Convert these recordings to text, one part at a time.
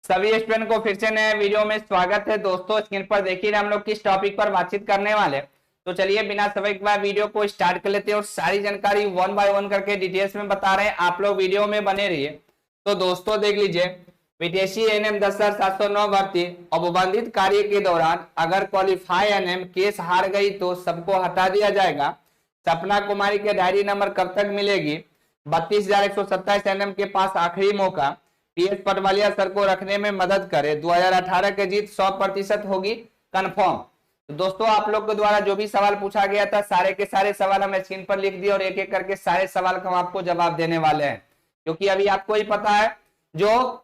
सभी स्टूडेंट को फिर से नए वीडियो में स्वागत है। दोस्तों स्क्रीन पर देखिए हम लोग किस टॉपिक पर बातचीत करने वाले। तो चलिए बिना समय के बाद वीडियो को स्टार्ट कर लेते हैं और सारी जानकारी वन बाय वन करके डिटेल्स में बता रहे हैं, आप लोग वीडियो में बने रहिए। तो दोस्तों देख लीजिए, बीटीएससी एएनएम 10,709 भर्ती अवबंधित कार्य के दौरान अगर क्वालिफाई एएनएम केस हार गई तो सबको हटा दिया जाएगा। सपना कुमारी के डायरी नंबर कब तक मिलेगी? 32,127 एएनएम के पास आखिरी मौका, पीएस पटवालिया सर को रखने में मदद करे। 2018 की जीत 100% होगी कंफर्म। तो दोस्तों आप लोग के द्वारा जो भी सवाल पूछा गया था सारे के सारे सवाल हम स्क्रीन पर लिख दिए और एक एक करके सारे सवाल का हम आपको जवाब देने वाले हैं, क्योंकि अभी आपको ही पता है जो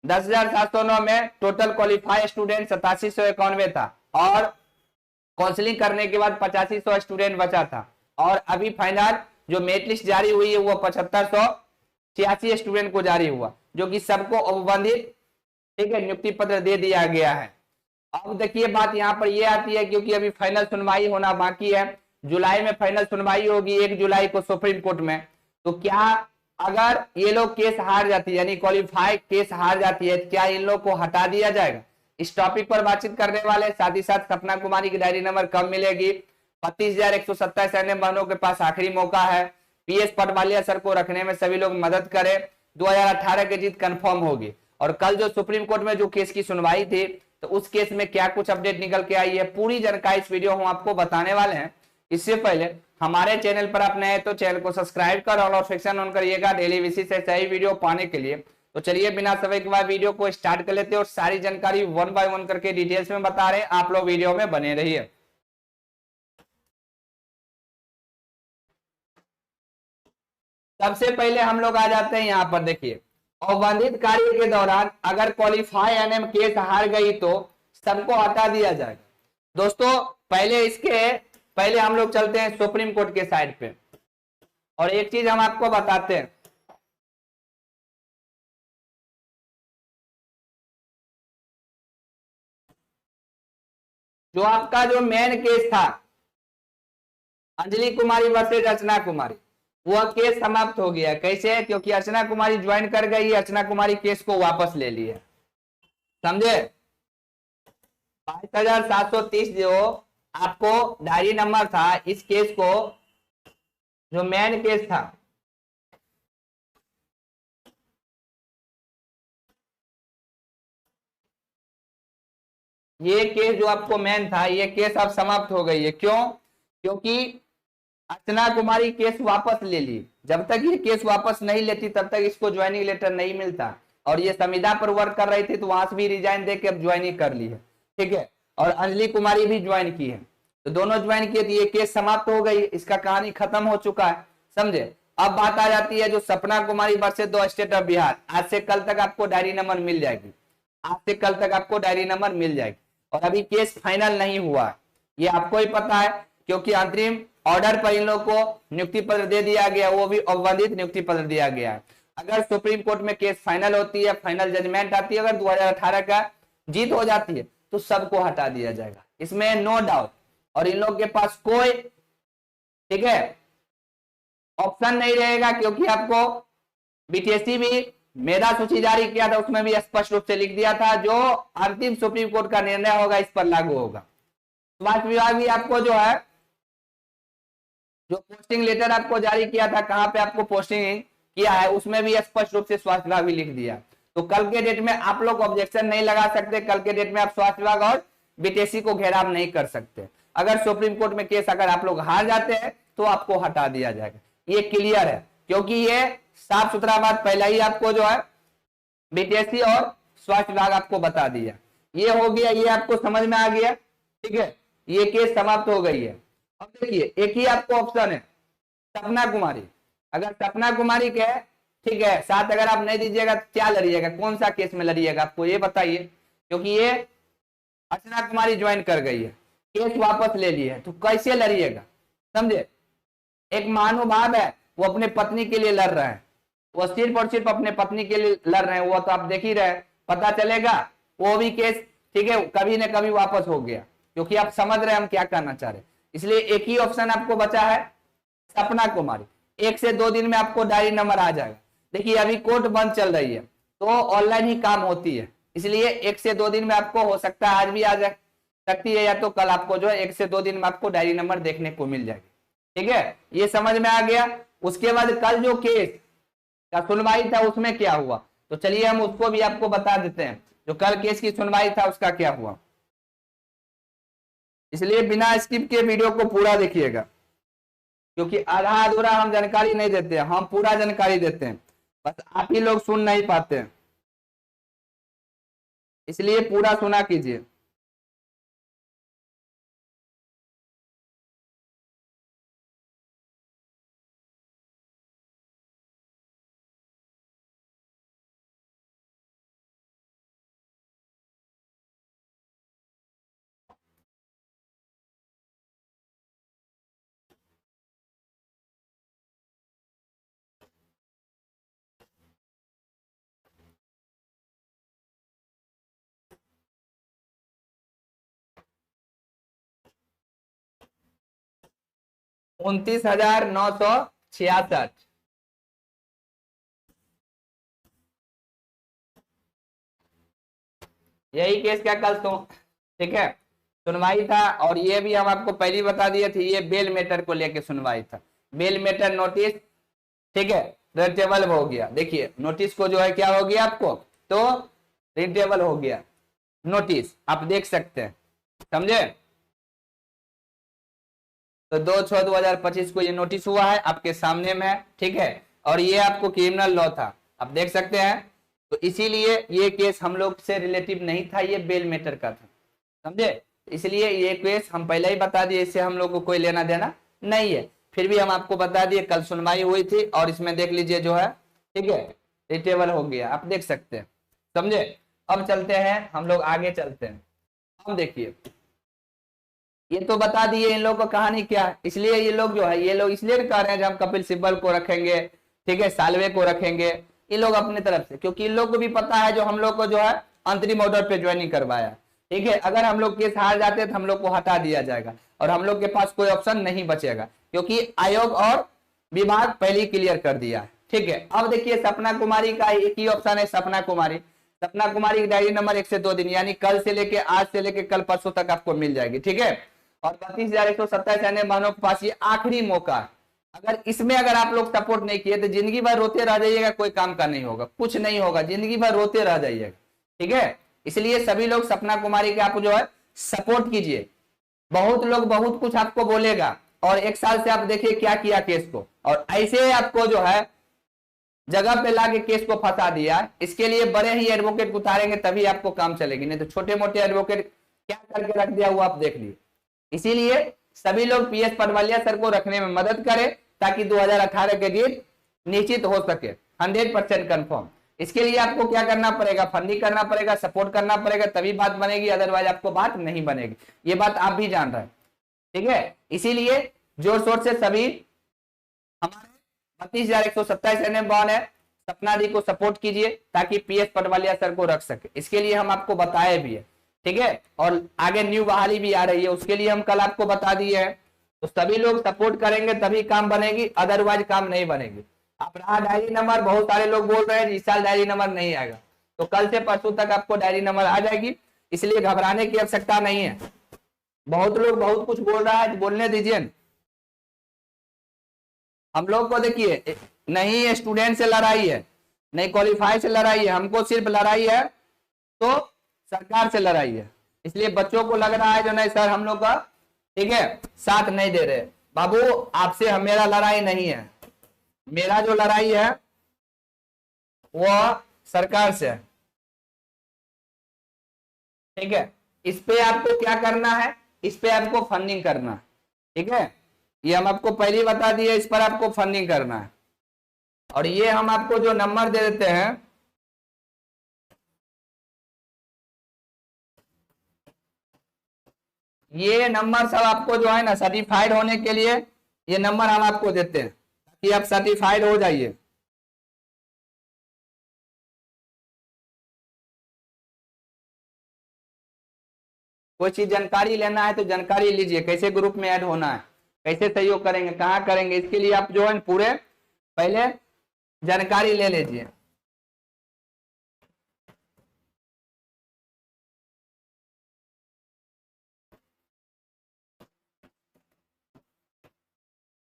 10,709 में टोटल क्वालिफाई स्टूडेंट 8791 था और काउंसलिंग करने के बाद 8500 स्टूडेंट बचा था और अभी फाइनल जो मेरिट लिस्ट जारी हुई है वो 7586 स्टूडेंट को जारी हुआ, जो कि सबको अवबंधित ठीक है नियुक्ति पत्र दे दिया गया है। अब देखिए बात यहाँ पर ये आती है, क्योंकि अभी फाइनल सुनवाई होना बाकी है, जुलाई में फाइनल सुनवाई होगी 1 जुलाई को सुप्रीम कोर्ट में। तो क्या अगर ये लोग केस हार जाती है यानी क्वालिफाई केस हार जाती है, क्या इन लोग को हटा दिया जाएगा? इस टॉपिक पर बातचीत करने वाले। साथ ही साथ सपना कुमारी की डायरी नंबर कब मिलेगी? 32,127 एएनएम बहनों के पास आखिरी मौका है, पीएस पटवालिया सर को रखने में सभी लोग मदद करें। 2018 की जीत कंफर्म होगी। और कल जो सुप्रीम कोर्ट में जो केस की सुनवाई थी तो उस केस में क्या कुछ अपडेट निकल के आई है, पूरी जानकारी इस वीडियो हम आपको बताने वाले हैं। इससे पहले हमारे चैनल पर आप नए हैं तो चैनल को सब्सक्राइब कर और नोटिफिकेशन ऑन करिएगा डेली बेसिस से सही वीडियो पाने के लिए। तो चलिए बिना समय के बाद वीडियो को स्टार्ट कर लेते हैं और सारी जानकारी वन बाय वन करके डिटेल्स में बता रहे हैं, आप लोग वीडियो में बने रहिए। सबसे पहले हम लोग आ जाते हैं यहाँ पर, देखिए अवबंधित कार्य के दौरान अगर क्वालिफाई एएनएम केस हार गई तो सबको हटा दिया जाएगा। दोस्तों पहले हम लोग चलते हैं सुप्रीम कोर्ट के साइड पे और एक चीज हम आपको बताते हैं। जो आपका जो मेन केस था अंजलि कुमारी वर्सेज अर्चना कुमारी, वह केस समाप्त हो गया। कैसे? क्योंकि अर्चना कुमारी ज्वाइन कर गई, अर्चना कुमारी केस को वापस ले लिए, समझे। 5,730 जो आपको डायरी नंबर था, इस केस को जो मेन केस था ये केस जो आपको मेन था ये केस अब समाप्त हो गई है। क्यों? क्योंकि अर्चना कुमारी केस वापस ले ली। जब तक ये केस वापस नहीं लेती तब तक इसको ज्वाइनिंग लेटर नहीं मिलता और ये संविदा पर वर्क कर रही थी तो वहां से भी रिजाइन देके अब ज्वाइनिंग कर ली है, ठीक है। और अंजलि कुमारी भी ज्वाइन की है, तो दोनों ज्वाइन किए, तो ये केस समाप्त हो गई, इसका कहानी खत्म हो चुका है, समझे। अब बात आ जाती है जो Sapna Kumari versus the state of Bihar. आज से कल तक आपको डायरी नंबर मिल जाएगी, आज से कल तक आपको डायरी नंबर मिल जाएगी और अभी केस फाइनल नहीं हुआ, ये आपको ही पता है, क्योंकि अंतरिम ऑर्डर पर इन लोगों को नियुक्ति पत्र दे दिया गया, वो भी अवबंधित नियुक्ति पत्र दिया गया है। अगर सुप्रीम कोर्ट में केस फाइनल होती है, फाइनल जजमेंट आती है, अगर 2018 का जीत हो जाती है तो सबको हटा दिया जाएगा, इसमें नो डाउट। और इन लोग के पास कोई ठीक है ऑप्शन नहीं रहेगा, क्योंकि आपको बीटीएससी भी मेधा सूची जारी किया था, उसमें भी स्पष्ट रूप से लिख दिया था जो अंतिम सुप्रीम कोर्ट का निर्णय होगा इस पर लागू होगा। स्वास्थ्य विभाग भी आपको जो है जो पोस्टिंग लेटर आपको जारी किया था, कहां पे आपको पोस्टिंग किया है, उसमें भी स्पष्ट रूप से स्वास्थ्य विभाग भी लिख दिया। तो कल के डेट में आप लोग ऑब्जेक्शन नहीं लगा सकते, कल के डेट में आप स्वास्थ्य विभाग और बीटीएससी को घेराव नहीं कर सकते। अगर सुप्रीम कोर्ट में केस अगर आप लोग हार जाते हैं तो आपको हटा दिया जाएगा, ये क्लियर है, क्योंकि ये साफ सुथरा बात पहले ही आपको जो है बीटीएससी और स्वास्थ्य विभाग आपको बता दिया। ये हो गया, ये आपको समझ में आ गया, ठीक है, ये केस समाप्त हो गई है। अब देखिए एक ही आपको ऑप्शन है सपना कुमारी। अगर सपना कुमारी के ठीक है साथ अगर आप नहीं दीजिएगा तो क्या लड़िएगा, कौन सा केस में लड़िएगा, आपको ये बताइए, क्योंकि ये अर्चना कुमारी ज्वाइन कर गई है, केस वापस ले ली है, तो कैसे लड़िएगा, समझे। एक महानुभाव है, वो अपने पत्नी के लिए लड़ रहे हैं, वो सिर्फ और सिर्फ अपने पत्नी के लिए लड़ रहे हैं, वो तो आप देख ही रहे, पता चलेगा वो भी केस ठीक है कभी न कभी वापस हो गया, क्योंकि आप समझ रहे हैं हम क्या करना चाह रहे। इसलिए एक ही ऑप्शन आपको बचा है सपना कुमारी। 1 से 2 दिन में आपको डायरी नंबर आ जाएगा। देखिए अभी कोर्ट बंद चल रही है तो ऑनलाइन ही काम होती है, इसलिए 1 से 2 दिन में आपको हो सकता है, आज भी आ जा सकती है या तो कल आपको जो है 1 से 2 दिन में आपको डायरी नंबर देखने को मिल जाएगी। ठीक है, ये समझ में आ गया। उसके बाद कल जो केस का सुनवाई था उसमें क्या हुआ, तो चलिए हम उसको भी आपको बता देते हैं, जो कल केस की सुनवाई था उसका क्या हुआ। इसलिए बिना स्किप के वीडियो को पूरा देखिएगा, क्योंकि आधा अधूरा हम जानकारी नहीं देते, हम पूरा जानकारी देते हैं, बस आप ही लोग सुन नहीं पाते हैं, इसलिए पूरा सुना कीजिए। $29,966 यही केस क्या कल तो ठीक है सुनवाई था, और ये भी हम आपको पहले बता दिए थे, ये बेल मैटर को लेके सुनवाई था। बेल मैटर नोटिस, ठीक है, रिटेबल हो गया। देखिए नोटिस को जो है क्या हो गया आपको, तो रिटेबल हो गया नोटिस, आप देख सकते हैं, समझे। तो 2/6/2025 को ये नोटिस हुआ है, आपके सामने में है, ठीक है, और ये आपको क्रिमिनल लॉ था, आप देख सकते हैं। तो इसीलिए ये केस हम लोग से रिलेटिव नहीं था, ये बेल मैटर का था, समझे। इसलिए ये केस हम पहले ही बता दिए, इससे हम लोग को कोई लेना देना नहीं है, फिर भी हम आपको बता दिए कल सुनवाई हुई थी, और इसमें देख लीजिए जो है, ठीक है, रिटेबल हो गया, आप देख सकते हैं, समझे। अब चलते हैं हम लोग आगे चलते हैं। हम देखिए ये तो बता दिए इन लोगों को कहानी क्या है, इसलिए ये लोग जो है, ये लोग इसलिए कह रहे हैं जब हम कपिल सिब्बल को रखेंगे, ठीक है, सालवे को रखेंगे, ये लोग अपने तरफ से, क्योंकि इन लोग को भी पता है जो हम लोग को जो है अंतरिम ऑर्डर पे ज्वाइनिंग करवाया, ठीक है, अगर हम लोग केस हार जाते तो हम लोग को हटा दिया जाएगा, और हम लोग के पास कोई ऑप्शन नहीं बचेगा, क्योंकि आयोग और विभाग पहले ही क्लियर कर दिया है, ठीक है। अब देखिए सपना कुमारी का एक ही ऑप्शन है, सपना कुमारी। सपना कुमारी की डायरी नंबर 1 से 2 दिन, यानी कल से लेके आज से लेके कल परसों तक आपको मिल जाएगी, ठीक है। और 32,127 अन्य बहनों के पास ये आखिरी मौका, अगर इसमें अगर आप लोग सपोर्ट नहीं किए तो जिंदगी भर रोते रह जाइएगा, कोई काम का नहीं होगा, कुछ नहीं होगा, जिंदगी भर रोते रह जाइएगा, ठीक है। इसलिए सभी लोग सपना कुमारी के आप जो है सपोर्ट कीजिए। बहुत लोग बहुत कुछ आपको बोलेगा, और 1 साल से आप देखिए क्या किया केस को, और ऐसे आपको जो है जगह पे लाके केस को फंसा दिया। इसके लिए बड़े ही एडवोकेट उतारेंगे तभी आपको काम चलेगी, नहीं तो छोटे मोटे एडवोकेट क्या करके रख दिया वो आप देख लीजिए। इसीलिए सभी लोग पीएस पटवालिया सर को रखने में मदद करें, ताकि 2018 के जीत निश्चित हो सके, 100% कंफर्म। इसके लिए आपको क्या करना पड़ेगा, फंडिंग करना पड़ेगा, सपोर्ट करना पड़ेगा, तभी बात बनेगी, अदरवाइज आपको बात नहीं बनेगी, ये बात आप भी जान रहे हैं, ठीक है। इसीलिए जोर शोर से सभी हमारे 32,127 एनएम बॉन्ड है, सपना दी को सपोर्ट कीजिए, ताकि पीएस पटवालिया सर को रख सके। इसके लिए हम आपको बताए भी है, ठीक है, और आगे न्यू बहाली भी आ रही है, उसके लिए हम कल आपको बता दिए हैं। तो सभी लोग सपोर्ट करेंगे तभी काम बनेगी, अदरवाइज काम नहीं बनेगी। आप रहा डायरी नंबर, बहुत सारे लोग बोल रहे हैं इस साल डायरी नंबर नहीं आएगा, तो कल से परसों तक आपको डायरी नंबर आ जाएगी, इसलिए घबराने की आवश्यकता नहीं है। बहुत लोग बहुत कुछ बोल रहा है, बोलने दीजिए। हम लोग को देखिए नहीं स्टूडेंट से लड़ाई है, नहीं क्वालिफाई से लड़ाई है, हमको सिर्फ लड़ाई है तो सरकार से लड़ाई है। इसलिए बच्चों को लग रहा है जो नहीं सर हम लोग का, ठीक है, साथ नहीं दे रहे। बाबू आपसे मेरा लड़ाई नहीं है, मेरा जो लड़ाई है वो सरकार से है, ठीक है। इस पे आपको क्या करना है, इस पे आपको फंडिंग करना है, ठीक है, ये हम आपको पहले ही बता दिए, इस पर आपको फंडिंग करना है। और ये हम आपको जो नंबर दे देते हैं, ये नंबर सब आपको जो है ना सर्टिफाइड होने के लिए ये नंबर हम आपको देते हैं, ताकि आप सर्टिफाइड हो जाइए। कोई चीज जानकारी लेना है तो जानकारी लीजिए, कैसे ग्रुप में ऐड होना है, कैसे सहयोग करेंगे, कहाँ करेंगे, इसके लिए आप जो है पूरे पहले जानकारी ले लीजिए।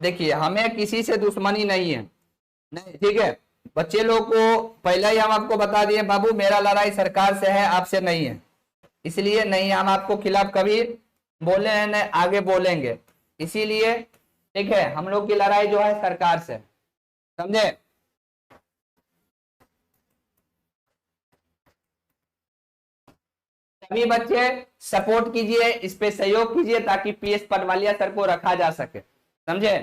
देखिए हमें किसी से दुश्मनी नहीं है, नहीं, ठीक है। बच्चे लोग को पहले ही हम आपको बता दिए बाबू, मेरा लड़ाई सरकार से है, आपसे नहीं है, इसलिए नहीं हम आपको खिलाफ कभी बोले हैं न आगे बोलेंगे, इसीलिए ठीक है। हम लोग की लड़ाई जो है सरकार से, समझे। सभी बच्चे सपोर्ट कीजिए, इस पे सहयोग कीजिए ताकि पीएस पटवालिया सर को रखा जा सके, समझे।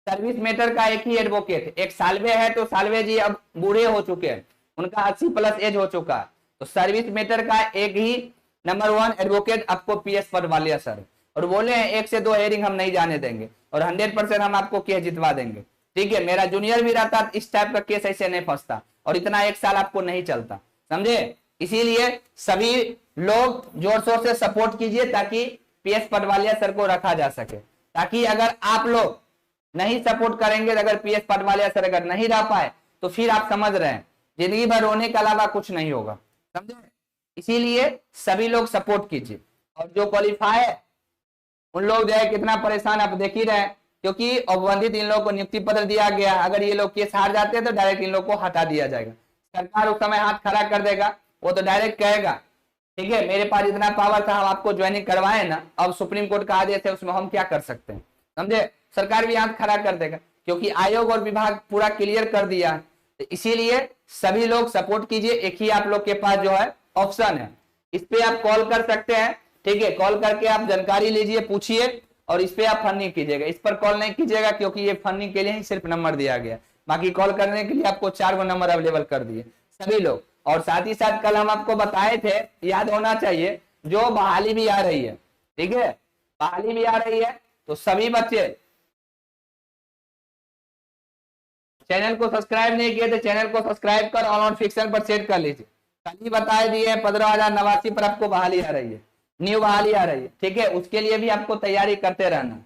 सर्विस मैटर का एक ही एडवोकेट, एक सालवे है, तो सालवे जी अब बूढ़े हो चुके हैं, उनका 80+ एज हो चुका है, तो सर्विस मैटर का एक ही नंबर 1 एडवोकेट आपको पीएस पटवालिया सर, और बोले हैं 1 से 2 हेयरिंग हम नहीं जाने देंगे और 100% हम आपको केस जितवा देंगे, ठीक है। मेरा जूनियर भी रहता, इस टाइप का केस ऐसे नहीं फंसता और इतना 1 साल आपको नहीं चलता, समझे। इसीलिए सभी लोग जोर शोर से सपोर्ट कीजिए ताकि पीएस पटवालिया सर को रखा जा सके, ताकि अगर आप लोग नहीं सपोर्ट करेंगे, अगर पीएस पटवालिया सर अगर नहीं रह पाए तो फिर आप समझ रहे हैं जिंदगी भर रोने के अलावा कुछ नहीं होगा, समझे। इसीलिए सभी लोग सपोर्ट कीजिए, और जो क्वालिफाई है उन लोग जो है कितना परेशान आप देख ही रहे हैं, क्योंकि अवबंधित इन लोगों को नियुक्ति पत्र दिया गया, अगर ये लोग केस हार जाते हैं तो डायरेक्ट इन लोग को हटा दिया जाएगा, सरकार उस समय हाथ खड़ा कर देगा, वो तो डायरेक्ट कहेगा ठीक है मेरे पास इतना पावर था, हम आपको ज्वाइनिंग करवाए ना, अब सुप्रीम कोर्ट का आदेश है उसमें हम क्या कर सकते हैं, समझे। सरकार भी हाथ खड़ा कर देगा क्योंकि आयोग और विभाग पूरा क्लियर कर दिया है, तो इसीलिए सभी लोग सपोर्ट कीजिए। एक ही आप लोग के पास जो है ऑप्शन है, इस पे आप कॉल कर सकते हैं, ठीक है। कॉल करके आप जानकारी लीजिए, पूछिए, और इस पे आप फंडिंग कीजिएगा, इस पर कॉल नहीं कीजिएगा क्योंकि ये फंडिंग के लिए ही सिर्फ नंबर दिया गया, बाकी कॉल करने के लिए आपको 4 गो नंबर अवेलेबल कर दिए सभी लोग। और साथ ही साथ कल हम आपको बताए थे, याद होना चाहिए, जो बहाली भी आ रही है, ठीक है, बहाली भी आ रही है, तो सभी बच्चे चैनल को सब्सक्राइब नहीं किए तो चैनल को सब्सक्राइब कर ऑल नोटिफिकेशन पर सेट कर लीजिए। कल ही बताए दिए 15,089 पर आपको बहाली आ रही है, न्यू बहाली आ रही है, ठीक है। उसके लिए भी आपको तैयारी करते रहना,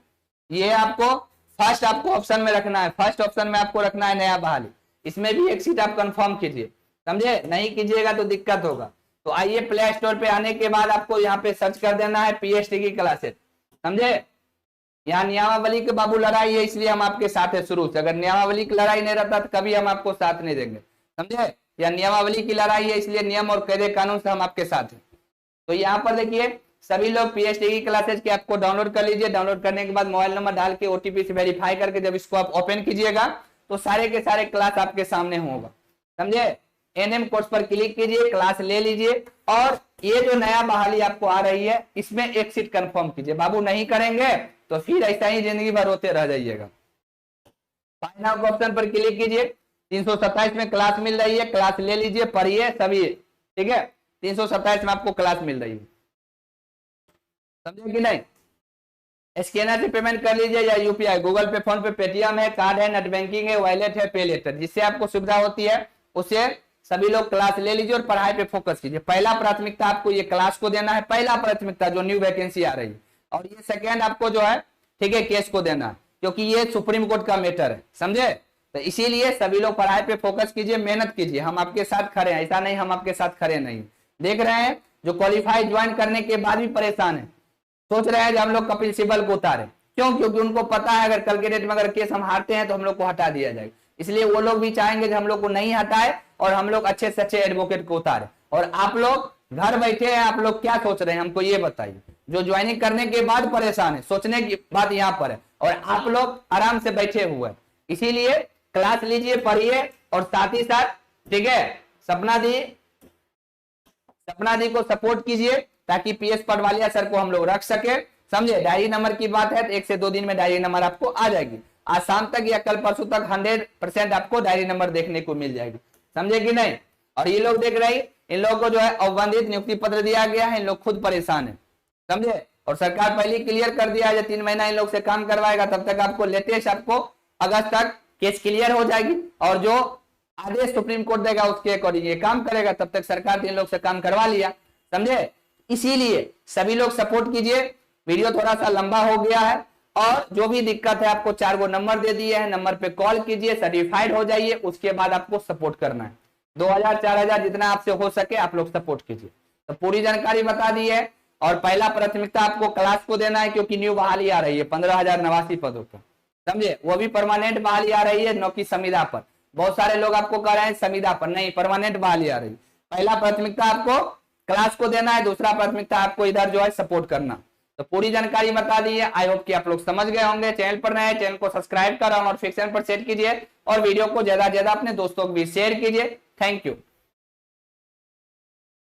ये आपको फर्स्ट आपको ऑप्शन में रखना है, फर्स्ट ऑप्शन में आपको रखना है नया बहाली, इसमें भी एक सीट आप कंफर्म कीजिए, समझे। नहीं कीजिएगा तो दिक्कत होगा। तो आइए प्ले स्टोर पे आने के बाद आपको यहाँ पे सर्च कर देना है पीएचडी की क्लासेस, समझे। यहाँ नियमावली के बाबू लड़ाई है, इसलिए हम आपके साथ है शुरू से, अगर नियमावली की लड़ाई नहीं रहता तो कभी हम आपको साथ नहीं देंगे, समझे। या नियमावली की लड़ाई है इसलिए नियम और कायदे कानून से हम आपके साथ हैं। तो यहाँ पर देखिए सभी लोग पीएचडी की क्लासेज के आपको डाउनलोड कर लीजिए, डाउनलोड करने के बाद मोबाइल नंबर डाल के ओटीपी से वेरीफाई करके जब इसको आप ओपन कीजिएगा तो सारे के सारे क्लास आपके सामने होगा, समझे। एनएम कोर्स पर क्लिक कीजिए, क्लास ले लीजिए, और ये जो नया बहाली आपको आ रही है इसमें एक सीट कंफर्म कीजिए। बाबू नहीं करेंगे तो फिर ऐसा ही जिंदगी भर होते रह जाइएगा। फाइंड आउट ऑप्शन पर क्लिक कीजिए, 327 में क्लास मिल रही है, क्लास ले लीजिए, पढ़िए सभी, ठीक है। 327 में आपको क्लास मिल रही है, समझे कि नहीं। स्कैनर से पेमेंट कर लीजिए या यूपीआई, गूगल पे, फोन पे, पेटीएम है, कार्ड है, नेट बैंकिंग है, वॉलेट है, पे लेटर, जिससे आपको सुविधा होती है उससे सभी लोग क्लास ले लीजिए और पढ़ाई पे फोकस कीजिए। पहला प्राथमिकता आपको ये क्लास को देना है, पहला प्राथमिकता जो न्यू वैकेंसी आ रही है, और ये सेकेंड आपको जो है ठीक है केस को देना है, क्योंकि ये सुप्रीम कोर्ट का मैटर है, समझे। तो इसीलिए सभी लोग पढ़ाई पे फोकस कीजिए, मेहनत कीजिए, हम आपके साथ खड़े हैं, ऐसा नहीं हम आपके साथ खड़े नहीं। देख रहे हैं जो क्वालिफाई ज्वाइन करने के बाद भी परेशान है, सोच रहे हैं कि हम लोग कपिल सिब्बल को उतारे, क्यों, क्योंकि उनको पता है अगर कल के डेट में अगर केस हम हारते हैं तो हम लोग को हटा दिया जाएगा, इसलिए वो लोग भी चाहेंगे कि हम लोग को नहीं हटाए और हम लोग अच्छे से अच्छे एडवोकेट को उतारे। और आप लोग घर बैठे हैं, आप लोग क्या सोच रहे हैं हमको ये बताइए, जो ज्वाइनिंग करने के बाद परेशान है, सोचने की बात यहाँ पर है, और आप लोग आराम से बैठे हुए हैं। इसीलिए क्लास लीजिए, पढ़िए, और साथ ही साथ ठीक है सपना दी को सपोर्ट कीजिए ताकि पीएस पटवालिया सर को हम लोग रख सके, समझे। डायरी नंबर की बात है तो 1 से 2 दिन में डायरी नंबर आपको आ जाएगी, आज शाम तक या कल परसों तक 100% आपको डायरी नंबर देखने को मिल जाएगी, समझे कि नहीं। और ये लोग देख रहे हैं, इन लोगों को जो है अवबंधित नियुक्ति पत्र दिया गया है, इन लोग खुद परेशान है, समझे। और सरकार पहले क्लियर कर दिया है 3 महीना इन लोग से काम करवाएगा, तब तक आपको लेटेस्ट आपको अगस्त तक केस क्लियर हो जाएगी, और जो आदेश सुप्रीम कोर्ट देगा उसके अकॉर्डिंग ये काम करेगा, तब तक सरकार 3 लोग से काम करवा लिया, समझे। इसीलिए सभी लोग सपोर्ट कीजिए। वीडियो थोड़ा सा लंबा हो गया है, और जो भी दिक्कत है आपको 4 गो नंबर दे दिए हैं, नंबर पे कॉल कीजिए, सर्टिफाइड हो जाइए, उसके बाद आपको सपोर्ट करना है। 2000 4000 जितना आपसे हो सके आप लोग सपोर्ट कीजिए। तो पूरी जानकारी बता दी है, और पहला प्राथमिकता आपको क्लास को देना है क्योंकि न्यू बहाली आ रही है 15,089 पदों पर। समझे, वो भी परमानेंट बहाली आ रही है, न कि संविदा पर। बहुत सारे लोग आपको कह रहे हैं संविदा पर, नहीं, परमानेंट बहाली आ रही। पहला प्राथमिकता आपको क्लास को देना है, दूसरा प्राथमिकता आपको इधर जो है सपोर्ट करना। तो पूरी जानकारी बता दी है, आई होप कि आप लोग समझ गए होंगे। चैनल पर नए, चैनल को सब्सक्राइब कर और नोटिफिकेशन पर सेट कीजिए और वीडियो को ज्यादा से ज्यादा अपने दोस्तों को भी शेयर कीजिए। Thank you.